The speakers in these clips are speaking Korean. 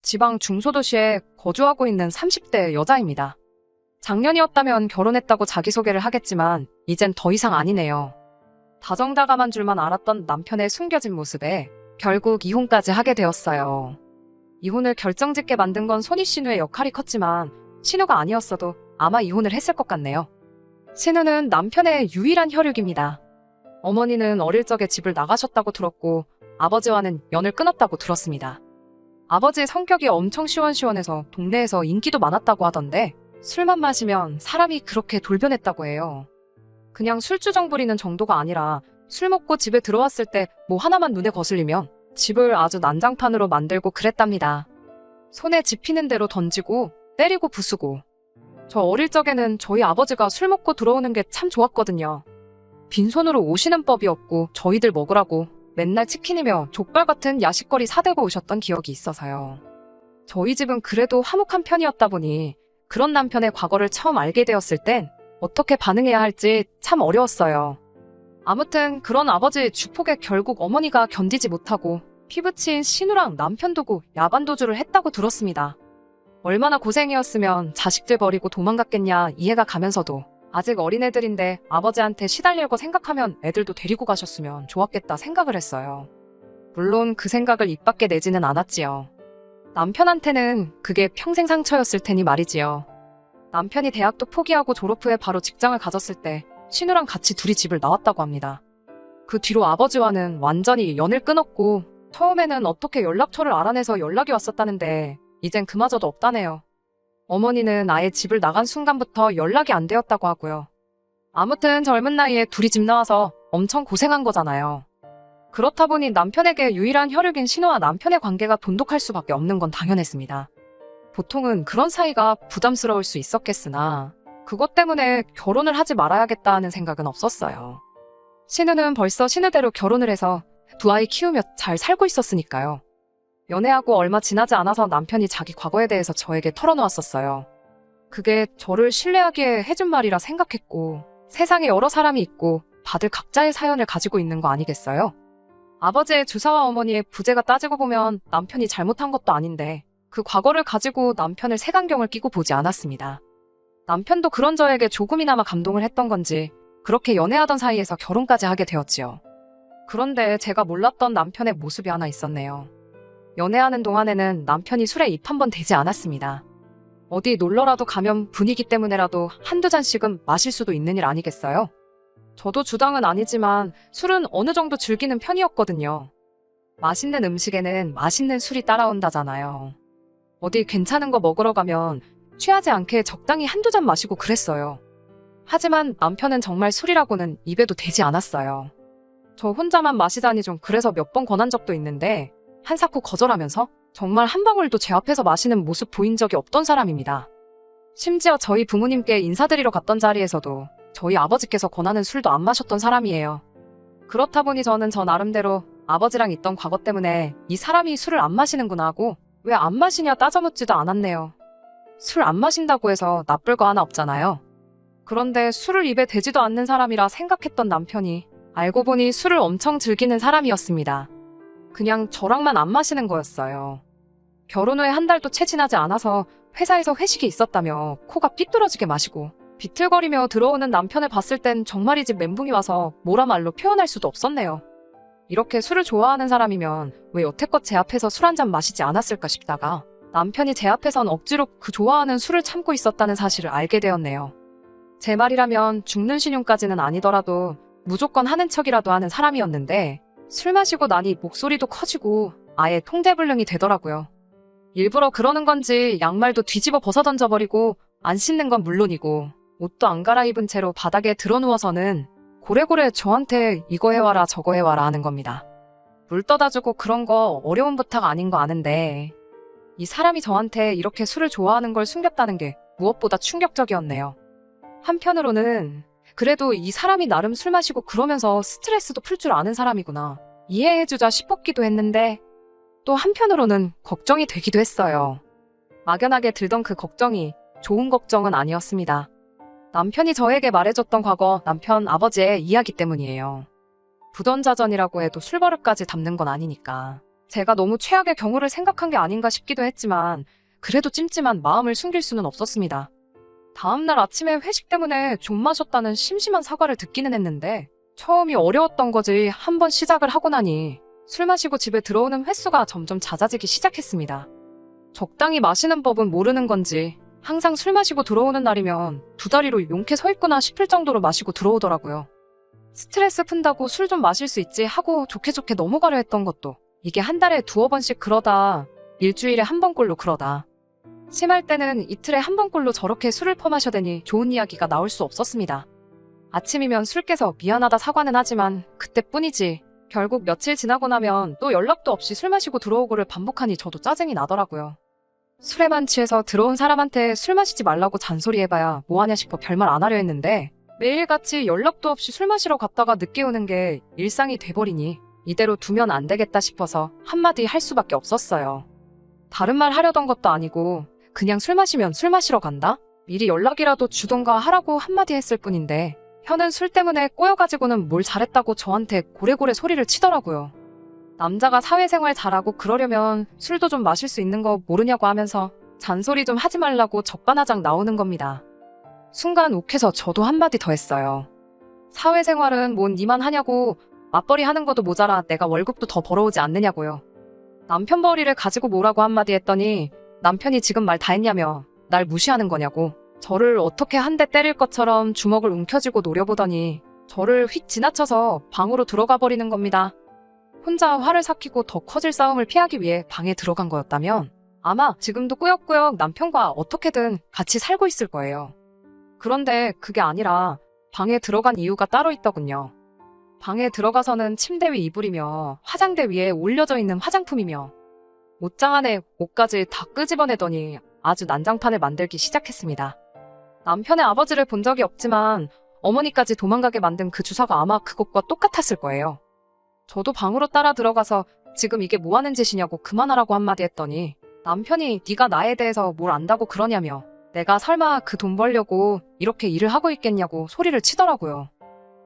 지방 중소도시에 거주하고 있는 30대 여자입니다. 작년이었다면 결혼했다고 자기소개를 하겠지만 이젠 더 이상 아니네요. 다정다감한 줄만 알았던 남편의 숨겨진 모습에 결국 이혼까지 하게 되었어요. 이혼을 결정짓게 만든 건 손희 신우의 역할이 컸지만 신우가 아니었어도 아마 이혼을 했을 것 같네요. 신우는 남편의 유일한 혈육입니다. 어머니는 어릴 적에 집을 나가셨다고 들었고 아버지와는 연을 끊었다고 들었습니다. 아버지의 성격이 엄청 시원시원해서 동네에서 인기도 많았다고 하던데 술만 마시면 사람이 그렇게 돌변했다고 해요. 그냥 술주정 부리는 정도가 아니라 술 먹고 집에 들어왔을 때 뭐 하나만 눈에 거슬리면 집을 아주 난장판으로 만들고 그랬답니다. 손에 집히는 대로 던지고 때리고 부수고. 저 어릴 적에는 저희 아버지가 술 먹고 들어오는 게 참 좋았거든요. 빈손으로 오시는 법이 없고 저희들 먹으라고 맨날 치킨이며 족발 같은 야식거리 사들고 오셨던 기억이 있어서요. 저희 집은 그래도 화목한 편이었다 보니 그런 남편의 과거를 처음 알게 되었을 땐 어떻게 반응해야 할지 참 어려웠어요. 아무튼 그런 아버지의 주폭에 결국 어머니가 견디지 못하고 피부치인 신우랑 남편 두고 야반도주를 했다고 들었습니다. 얼마나 고생이었으면 자식들 버리고 도망갔겠냐 이해가 가면서도 아직 어린애들인데 아버지한테 시달릴 거 생각하면 애들도 데리고 가셨으면 좋았겠다 생각을 했어요. 물론 그 생각을 입 밖에 내지는 않았지요. 남편한테는 그게 평생 상처였을 테니 말이지요. 남편이 대학도 포기하고 졸업 후에 바로 직장을 가졌을 때 신우랑 같이 둘이 집을 나왔다고 합니다. 그 뒤로 아버지와는 완전히 연을 끊었고 처음에는 어떻게 연락처를 알아내서 연락이 왔었다는데 이젠 그마저도 없다네요. 어머니는 아예 집을 나간 순간부터 연락이 안 되었다고 하고요. 아무튼 젊은 나이에 둘이 집 나와서 엄청 고생한 거잖아요. 그렇다 보니 남편에게 유일한 혈육인 신우와 남편의 관계가 돈독할 수밖에 없는 건 당연했습니다. 보통은 그런 사이가 부담스러울 수 있었겠으나 그것 때문에 결혼을 하지 말아야겠다 하는 생각은 없었어요. 신우는 벌써 신우대로 결혼을 해서 두 아이 키우며 잘 살고 있었으니까요. 연애하고 얼마 지나지 않아서 남편이 자기 과거에 대해서 저에게 털어놓았었어요. 그게 저를 신뢰하기에 해준 말이라 생각했고 세상에 여러 사람이 있고 다들 각자의 사연을 가지고 있는 거 아니겠어요? 아버지의 주사와 어머니의 부재가 따지고 보면 남편이 잘못한 것도 아닌데 그 과거를 가지고 남편을 색안경을 끼고 보지 않았습니다. 남편도 그런 저에게 조금이나마 감동을 했던 건지 그렇게 연애하던 사이에서 결혼까지 하게 되었지요. 그런데 제가 몰랐던 남편의 모습이 하나 있었네요. 연애하는 동안에는 남편이 술에 입 한 번 대지 않았습니다. 어디 놀러라도 가면 분위기 때문에라도 한두 잔씩은 마실 수도 있는 일 아니겠어요? 저도 주당은 아니지만 술은 어느 정도 즐기는 편이었거든요. 맛있는 음식에는 맛있는 술이 따라온다잖아요. 어디 괜찮은 거 먹으러 가면 취하지 않게 적당히 한두 잔 마시고 그랬어요. 하지만 남편은 정말 술이라고는 입에도 대지 않았어요. 저 혼자만 마시다니 좀 그래서 몇 번 권한 적도 있는데 한사코 거절하면서 정말 한 방울도 제 앞에서 마시는 모습 보인 적이 없던 사람입니다. 심지어 저희 부모님께 인사드리러 갔던 자리에서도 저희 아버지께서 권하는 술도 안 마셨던 사람이에요. 그렇다 보니 저는 저 나름대로 아버지랑 있던 과거 때문에 이 사람이 술을 안 마시는구나 하고 왜 안 마시냐 따져묻지도 않았네요. 술 안 마신다고 해서 나쁠 거 하나 없잖아요. 그런데 술을 입에 대지도 않는 사람이라 생각했던 남편이 알고 보니 술을 엄청 즐기는 사람이었습니다. 그냥 저랑만 안 마시는 거였어요. 결혼 후에 한 달도 채 지나지 않아서 회사에서 회식이 있었다며 코가 삐뚤어지게 마시고 비틀거리며 들어오는 남편을 봤을 땐 정말이지 멘붕이 와서 뭐라 말로 표현할 수도 없었네요. 이렇게 술을 좋아하는 사람이면 왜 여태껏 제 앞에서 술 한 잔 마시지 않았을까 싶다가 남편이 제 앞에선 억지로 그 좋아하는 술을 참고 있었다는 사실을 알게 되었네요. 제 말이라면 죽는 신용까지는 아니더라도 무조건 하는 척이라도 하는 사람이었는데 술 마시고 나니 목소리도 커지고 아예 통제불능이 되더라고요. 일부러 그러는 건지 양말도 뒤집어 벗어 던져버리고 안 씻는 건 물론이고 옷도 안 갈아입은 채로 바닥에 드러누워서는 고래고래 저한테 이거 해와라 저거 해와라 하는 겁니다. 물 떠다주고 그런 거 어려운 부탁 아닌 거 아는데 이 사람이 저한테 이렇게 술을 좋아하는 걸 숨겼다는 게 무엇보다 충격적이었네요. 한편으로는 그래도 이 사람이 나름 술 마시고 그러면서 스트레스도 풀 줄 아는 사람이구나 이해해주자 싶었기도 했는데 또 한편으로는 걱정이 되기도 했어요. 막연하게 들던 그 걱정이 좋은 걱정은 아니었습니다. 남편이 저에게 말해줬던 과거 남편 아버지의 이야기 때문이에요. 부던자전이라고 해도 술버릇까지 담는 건 아니니까. 제가 너무 최악의 경우를 생각한 게 아닌가 싶기도 했지만 그래도 찜찜한 마음을 숨길 수는 없었습니다. 다음날 아침에 회식 때문에 좀 마셨다는 심심한 사과를 듣기는 했는데 처음이 어려웠던 거지 한번 시작을 하고 나니 술 마시고 집에 들어오는 횟수가 점점 잦아지기 시작했습니다. 적당히 마시는 법은 모르는 건지 항상 술 마시고 들어오는 날이면 두 다리로 용케 서 있구나 싶을 정도로 마시고 들어오더라고요. 스트레스 푼다고 술 좀 마실 수 있지 하고 좋게 좋게 넘어가려 했던 것도 이게 한 달에 두어 번씩 그러다 일주일에 한 번꼴로 그러다 심할 때는 이틀에 한 번꼴로 저렇게 술을 퍼마셔대니 좋은 이야기가 나올 수 없었습니다. 아침이면 술 깨서 미안하다 사과는 하지만 그때뿐이지 결국 며칠 지나고 나면 또 연락도 없이 술 마시고 들어오고를 반복하니 저도 짜증이 나더라고요. 술에만 취해서 들어온 사람한테 술 마시지 말라고 잔소리해봐야 뭐하냐 싶어 별말 안 하려 했는데 매일같이 연락도 없이 술 마시러 갔다가 늦게 오는 게 일상이 돼버리니 이대로 두면 안 되겠다 싶어서 한마디 할 수밖에 없었어요. 다른 말 하려던 것도 아니고 그냥 술 마시면 술 마시러 간다? 미리 연락이라도 주던가 하라고 한마디 했을 뿐인데 현은 술 때문에 꼬여가지고는 뭘 잘했다고 저한테 고래고래 소리를 치더라고요. 남자가 사회생활 잘하고 그러려면 술도 좀 마실 수 있는 거 모르냐고 하면서 잔소리 좀 하지 말라고 적반하장 나오는 겁니다. 순간 욱해서 저도 한마디 더 했어요. 사회생활은 뭔 니만 하냐고 맞벌이 하는 것도 모자라 내가 월급도 더 벌어오지 않느냐고요. 남편 벌이를 가지고 뭐라고 한마디 했더니 남편이 지금 말 다 했냐며 날 무시하는 거냐고 저를 어떻게 한 대 때릴 것처럼 주먹을 움켜쥐고 노려보더니 저를 휙 지나쳐서 방으로 들어가 버리는 겁니다. 혼자 화를 삭히고 더 커질 싸움을 피하기 위해 방에 들어간 거였다면 아마 지금도 꾸역꾸역 남편과 어떻게든 같이 살고 있을 거예요. 그런데 그게 아니라 방에 들어간 이유가 따로 있더군요. 방에 들어가서는 침대 위 이불이며 화장대 위에 올려져 있는 화장품이며 옷장 안에 옷까지 다 끄집어내더니 아주 난장판을 만들기 시작했습니다. 남편의 아버지를 본 적이 없지만 어머니까지 도망가게 만든 그 주사가 아마 그것과 똑같았을 거예요. 저도 방으로 따라 들어가서 지금 이게 뭐 하는 짓이냐고 그만하라고 한마디 했더니 남편이 네가 나에 대해서 뭘 안다고 그러냐며 내가 설마 그 돈 벌려고 이렇게 일을 하고 있겠냐고 소리를 치더라고요.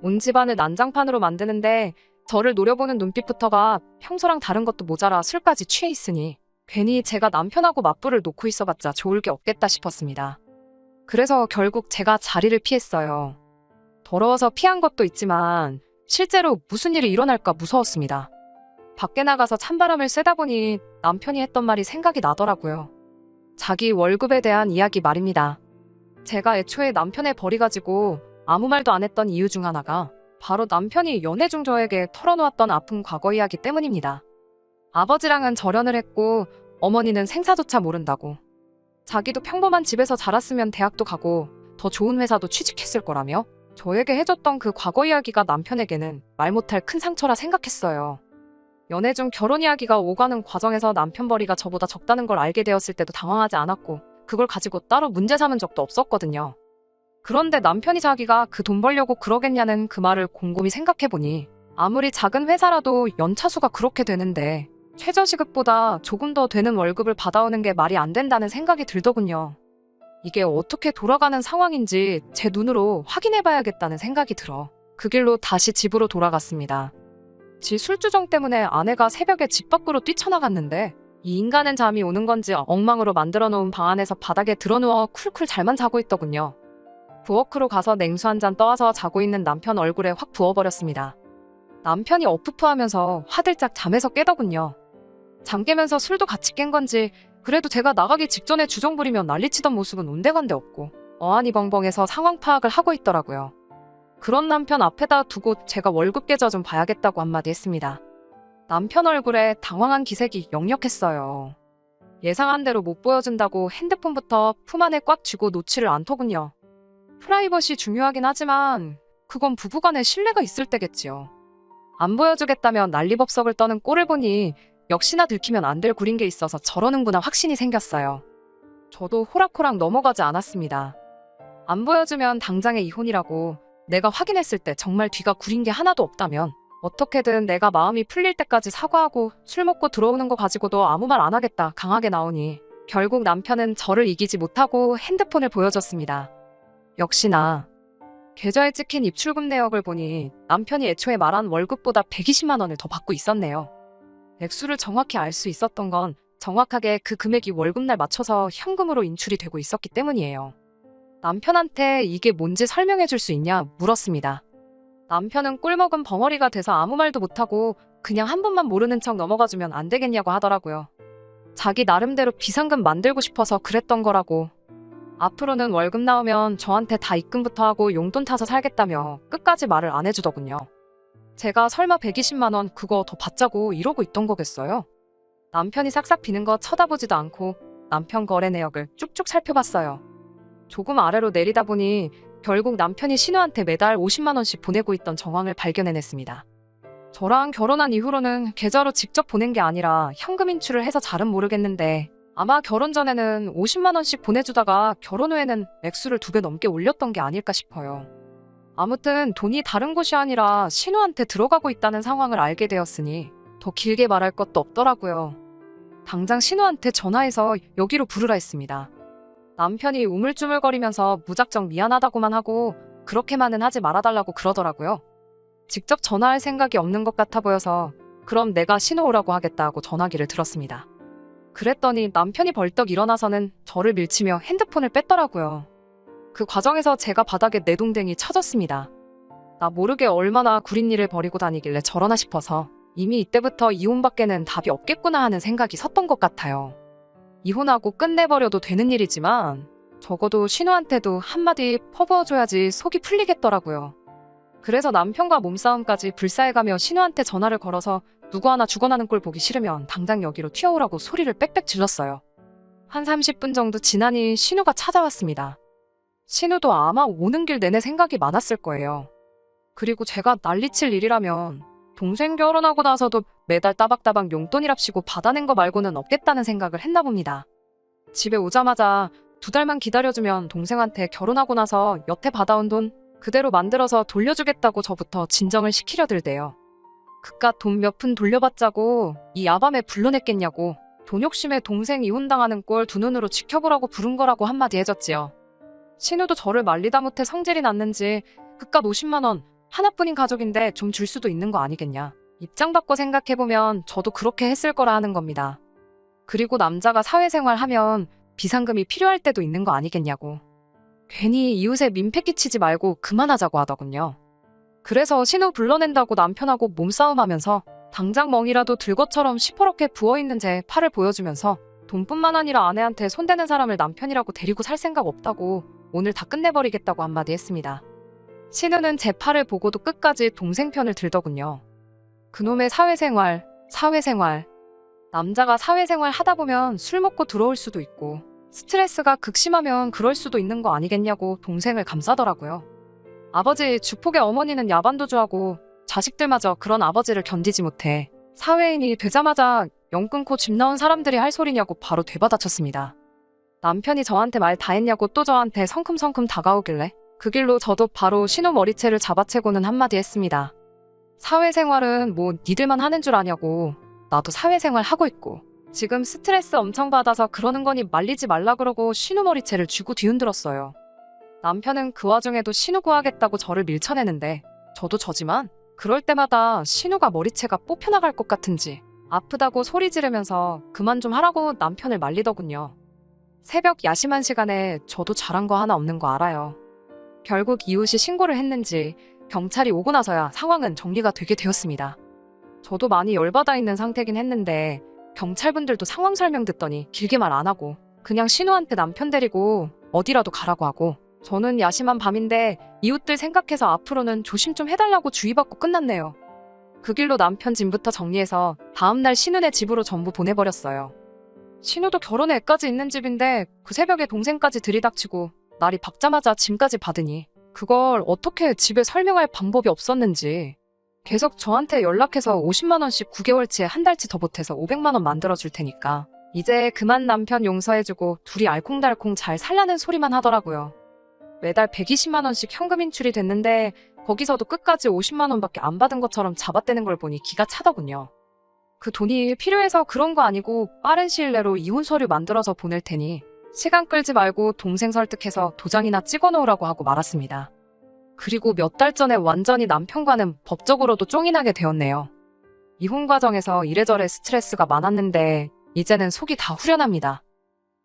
온 집안을 난장판으로 만드는데 저를 노려보는 눈빛부터가 평소랑 다른 것도 모자라 술까지 취해 있으니 괜히 제가 남편하고 맞불을 놓고 있어봤자 좋을 게 없겠다 싶었습니다. 그래서 결국 제가 자리를 피했어요. 더러워서 피한 것도 있지만 실제로 무슨 일이 일어날까 무서웠습니다. 밖에 나가서 찬바람을 쐬다 보니 남편이 했던 말이 생각이 나더라고요. 자기 월급에 대한 이야기 말입니다. 제가 애초에 남편의 벌이 가지고 아무 말도 안 했던 이유 중 하나가 바로 남편이 연애 중 저에게 털어놓았던 아픈 과거 이야기 때문입니다. 아버지랑은 절연을 했고 어머니는 생사조차 모른다고. 자기도 평범한 집에서 자랐으면 대학도 가고 더 좋은 회사도 취직했을 거라며 저에게 해줬던 그 과거 이야기가 남편에게는 말 못할 큰 상처라 생각했어요. 연애 중 결혼 이야기가 오가는 과정에서 남편 벌이가 저보다 적다는 걸 알게 되었을 때도 당황하지 않았고 그걸 가지고 따로 문제 삼은 적도 없었거든요. 그런데 남편이 자기가 그 돈 벌려고 그러겠냐는 그 말을 곰곰이 생각해보니 아무리 작은 회사라도 연차수가 그렇게 되는데 최저시급보다 조금 더 되는 월급을 받아오는 게 말이 안 된다는 생각이 들더군요. 이게 어떻게 돌아가는 상황인지 제 눈으로 확인해봐야겠다는 생각이 들어 그 길로 다시 집으로 돌아갔습니다. 지 술주정 때문에 아내가 새벽에 집 밖으로 뛰쳐나갔는데 이 인간은 잠이 오는 건지 엉망으로 만들어 놓은 방 안에서 바닥에 드러누워 쿨쿨 잘만 자고 있더군요. 부엌으로 가서 냉수 한 잔 떠와서 자고 있는 남편 얼굴에 확 부어버렸습니다. 남편이 어프프하면서 화들짝 잠에서 깨더군요. 잠 깨면서 술도 같이 깬 건지 그래도 제가 나가기 직전에 주정 부리며 난리치던 모습은 온데간데 없고 어안이 벙벙해서 상황 파악을 하고 있더라고요. 그런 남편 앞에다 두고 제가 월급 계좌 좀 봐야겠다고 한마디 했습니다. 남편 얼굴에 당황한 기색이 역력했어요. 예상한 대로 못 보여준다고 핸드폰부터 품 안에 꽉 쥐고 놓지를 않더군요. 프라이버시 중요하긴 하지만 그건 부부간에 신뢰가 있을 때겠지요. 안 보여주겠다며 난리법석을 떠는 꼴을 보니 역시나 들키면 안 될 굴인 게 있어서 저러는구나 확신이 생겼어요. 저도 호락호락 넘어가지 않았습니다. 안 보여주면 당장의 이혼이라고 내가 확인했을 때 정말 뒤가 구린 게 하나도 없다면 어떻게든 내가 마음이 풀릴 때까지 사과하고 술 먹고 들어오는 거 가지고도 아무 말 안 하겠다 강하게 나오니 결국 남편은 저를 이기지 못하고 핸드폰을 보여줬습니다. 역시나 계좌에 찍힌 입출금 내역을 보니 남편이 애초에 말한 월급보다 120만 원을 더 받고 있었네요. 액수를 정확히 알 수 있었던 건 정확하게 그 금액이 월급날 맞춰서 현금으로 인출이 되고 있었기 때문이에요. 남편한테 이게 뭔지 설명해 줄 수 있냐 물었습니다. 남편은 꿀먹은 벙어리가 돼서 아무 말도 못하고 그냥 한 번만 모르는 척 넘어가주면 안 되겠냐고 하더라고요. 자기 나름대로 비상금 만들고 싶어서 그랬던 거라고. 앞으로는 월급 나오면 저한테 다 입금부터 하고 용돈 타서 살겠다며 끝까지 말을 안 해주더군요. 제가 설마 120만 원 그거 더 받자고 이러고 있던 거겠어요? 남편이 싹싹 비는 거 쳐다보지도 않고 남편 거래 내역을 쭉쭉 살펴봤어요. 조금 아래로 내리다 보니 결국 남편이 신우한테 매달 50만 원씩 보내고 있던 정황을 발견해냈습니다. 저랑 결혼한 이후로는 계좌로 직접 보낸 게 아니라 현금 인출을 해서 잘은 모르겠는데 아마 결혼 전에는 50만 원씩 보내주다가 결혼 후에는 액수를 2배 넘게 올렸던 게 아닐까 싶어요. 아무튼 돈이 다른 곳이 아니라 신우한테 들어가고 있다는 상황을 알게 되었으니 더 길게 말할 것도 없더라고요. 당장 신우한테 전화해서 여기로 부르라 했습니다. 남편이 우물쭈물거리면서 무작정 미안하다고만 하고 그렇게만은 하지 말아달라고 그러더라고요. 직접 전화할 생각이 없는 것 같아 보여서 그럼 내가 신우 오라고 하겠다고 전화기를 들었습니다. 그랬더니 남편이 벌떡 일어나서는 저를 밀치며 핸드폰을 뺐더라고요. 그 과정에서 제가 바닥에 내동댕이 쳐졌습니다. 나 모르게 얼마나 구린 일을 벌이고 다니길래 저러나 싶어서 이미 이때부터 이혼밖에는 답이 없겠구나 하는 생각이 섰던 것 같아요. 이혼하고 끝내버려도 되는 일이지만 적어도 신우한테도 한마디 퍼부어줘야지 속이 풀리겠더라고요. 그래서 남편과 몸싸움까지 불사해가며 신우한테 전화를 걸어서 누구 하나 죽어나는 꼴 보기 싫으면 당장 여기로 튀어오라고 소리를 빽빽 질렀어요. 한 30분 정도 지나니 신우가 찾아왔습니다. 신우도 아마 오는 길 내내 생각이 많았을 거예요. 그리고 제가 난리칠 일이라면 동생 결혼하고 나서도 매달 따박따박 용돈이랍시고 받아낸 거 말고는 없겠다는 생각을 했나 봅니다. 집에 오자마자 2달만 기다려주면 동생한테 결혼하고 나서 여태 받아온 돈 그대로 만들어서 돌려주겠다고 저부터 진정을 시키려 들대요. 그깟 돈 몇 푼 돌려받자고 이 야밤에 불러냈겠냐고 돈 욕심에 동생 이혼당하는 꼴 두 눈으로 지켜보라고 부른 거라고 한마디 해줬지요. 신우도 저를 말리다 못해 성질이 났는지 그깟 50만 원 하나뿐인 가족인데 좀 줄 수도 있는 거 아니겠냐. 입장 바꿔 생각해보면 저도 그렇게 했을 거라 하는 겁니다. 그리고 남자가 사회생활 하면 비상금이 필요할 때도 있는 거 아니겠냐고. 괜히 이웃에 민폐 끼치지 말고 그만하자고 하더군요. 그래서 신우 불러낸다고 남편하고 몸싸움하면서 당장 멍이라도 들 것처럼 시퍼렇게 부어있는 제 팔을 보여주면서 돈뿐만 아니라 아내한테 손대는 사람을 남편이라고 데리고 살 생각 없다고 오늘 다 끝내버리겠다고 한마디 했습니다. 신우는 제 팔을 보고도 끝까지 동생 편을 들더군요. 그놈의 사회생활. 남자가 사회생활 하다 보면 술 먹고 들어올 수도 있고 스트레스가 극심하면 그럴 수도 있는 거 아니겠냐고 동생을 감싸더라고요. 아버지 주폭의 어머니는 야반도주하고 자식들마저 그런 아버지를 견디지 못해 사회인이 되자마자 영 끊고 집 나온 사람들이 할 소리냐고 바로 되받아쳤습니다. 남편이 저한테 말 다 했냐고 또 저한테 성큼성큼 다가오길래 그 길로 저도 바로 신우 머리채를 잡아채고는 한마디 했습니다. 사회생활은 뭐 니들만 하는 줄 아냐고. 나도 사회생활 하고 있고 지금 스트레스 엄청 받아서 그러는 거니 말리지 말라 그러고 신우 머리채를 쥐고 뒤흔들었어요. 남편은 그 와중에도 신우 구하겠다고 저를 밀쳐내는데 저도 저지만 그럴 때마다 신우가 머리채가 뽑혀나갈 것 같은지 아프다고 소리 지르면서 그만 좀 하라고 남편을 말리더군요. 새벽 야심한 시간에 저도 잘한 거 하나 없는 거 알아요. 결국 이웃이 신고를 했는지 경찰이 오고 나서야 상황은 정리가 되게 되었습니다. 저도 많이 열받아 있는 상태긴 했는데 경찰분들도 상황 설명 듣더니 길게 말 안 하고 그냥 신우한테 남편 데리고 어디라도 가라고 하고 저는 야심한 밤인데 이웃들 생각해서 앞으로는 조심 좀 해달라고 주의받고 끝났네요. 그 길로 남편 짐부터 정리해서 다음날 신우네 집으로 전부 보내버렸어요. 신우도 결혼에 애까지 있는 집인데 그 새벽에 동생까지 들이닥치고 날이 밝자마자 짐까지 받으니 그걸 어떻게 집에 설명할 방법이 없었는지 계속 저한테 연락해서 50만 원씩 9개월치에 한 달치 더 보태서 500만 원 만들어줄 테니까 이제 그만 남편 용서해주고 둘이 알콩달콩 잘 살라는 소리만 하더라고요. 매달 120만 원씩 현금 인출이 됐는데 거기서도 끝까지 50만 원밖에 안 받은 것처럼 잡아떼는 걸 보니 기가 차더군요. 그 돈이 필요해서 그런 거 아니고 빠른 시일 내로 이혼 서류 만들어서 보낼 테니 시간 끌지 말고 동생 설득해서 도장이나 찍어놓으라고 하고 말았습니다. 그리고 몇 달 전에 완전히 남편과는 법적으로도 쫑이 나게 되었네요. 이혼 과정에서 이래저래 스트레스가 많았는데 이제는 속이 다 후련합니다.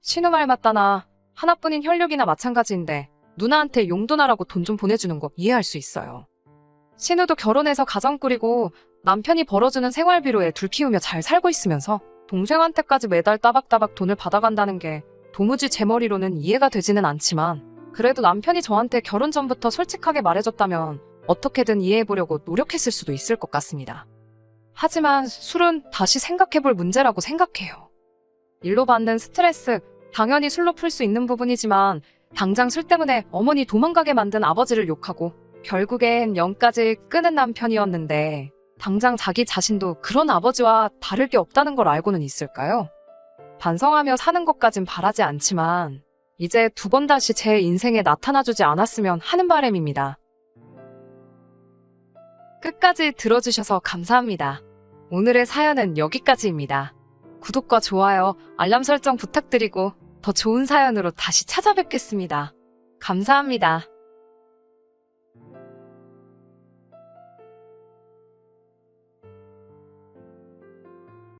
신우 말 맞다나 하나뿐인 혈육이나 마찬가지인데 누나한테 용돈하라고 돈 좀 보내주는 거 이해할 수 있어요. 신우도 결혼해서 가정 꾸리고 남편이 벌어주는 생활비로 애 둘 키우며 잘 살고 있으면서 동생한테까지 매달 따박따박 돈을 받아간다는 게 도무지 제 머리로는 이해가 되지는 않지만 그래도 남편이 저한테 결혼 전부터 솔직하게 말해줬다면 어떻게든 이해해보려고 노력했을 수도 있을 것 같습니다. 하지만 술은 다시 생각해볼 문제라고 생각해요. 일로 받는 스트레스, 당연히 술로 풀 수 있는 부분이지만 당장 술 때문에 어머니 도망가게 만든 아버지를 욕하고 결국엔 영까지 끄는 남편이었는데 당장 자기 자신도 그런 아버지와 다를 게 없다는 걸 알고는 있을까요? 반성하며 사는 것까진 바라지 않지만 이제 두 번 다시 제 인생에 나타나주지 않았으면 하는 바람입니다. 끝까지 들어주셔서 감사합니다. 오늘의 사연은 여기까지입니다. 구독과 좋아요, 알람 설정 부탁드리고 더 좋은 사연으로 다시 찾아뵙겠습니다. 감사합니다.